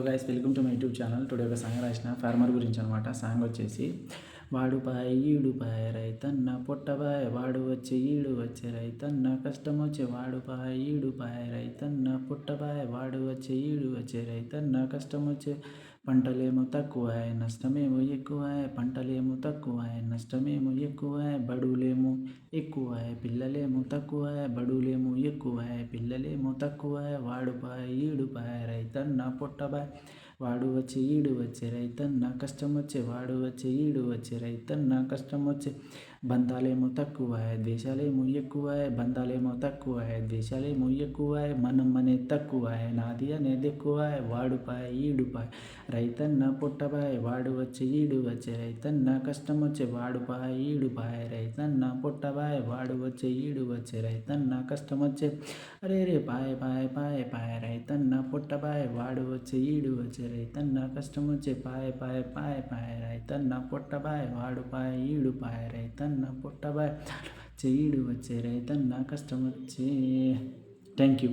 Guys welcome to my YouTube channel. Today ఒక song రాసిన farmer గురించి అనమాట. సాంగ్ వచ్చేసి వాడుపాయ్ ఈడుపాయ్ రైతన్న పొట్టబాయ్ వాడు వచ్చి ఈడు వచ్చే రైతన్న కష్టం వచ్చే వాడుపాయ్ ఈడుపాయ్ రైతన్న పొట్టబాయ్ వాడు వచ్చి ఈడు వచ్చే రైతన్న కష్టం వచ్చే పంటలేమో తక్కువ నష్టమేమో ఎక్కువ పంటలేమో తక్కువ నష్టమేమో ఎక్కువ బడులేమో ఎక్కువ పిల్లలేమో తక్కువ బడులేమో ఎక్కువ పిల్లలేమో తక్కువ వాడుపాయ్ ఈడుపాయ్ రైతన్న పొట్టబాయ్ వాడు వచ్చి ఈడు వచ్చే రైతన్న కష్టం వచ్చే వాడు వచ్చి ఈడు వచ్చే రైతన్న కష్టం వచ్చే బంధాలేమో తక్కువ ద్వేషాలేమో ఎక్కువ బంధాలేమో తక్కువ ద్వేషాలేమో ఎక్కువ మనం అనేది తక్కువ నాది అనేది ఎక్కువ వాడుపాయ్ ఈడుపాయ్ రైతన్న పుట్టబాయ్ వాడు వచ్చి ఈడు వచ్చే రైతన్న కష్టం వచ్చే వాడుపాయ్ ఈడుపాయ్ రైతన్న పుట్టబాయ్ వాడు వచ్చి ఈడు వచ్చే రైతన్న కష్టం వచ్చే అరే రే పాయ్ పాయ్ పాయ్ పాయ్ రైతన్న పుట్టబాయ్ వాడు వచ్చి ఈడు వచ్చే రైతన్న కష్టం వచ్చే పాయ్ పాయ్ పాయ్ పాయ్ రైతన్న పుట్టబాయ్ వాడుపాయ్ ఈడుపాయ్ రైతన్న పుట్టబాయ్ ఈడు వచ్చే రైతన్న కష్టం వచ్చే. Thank you.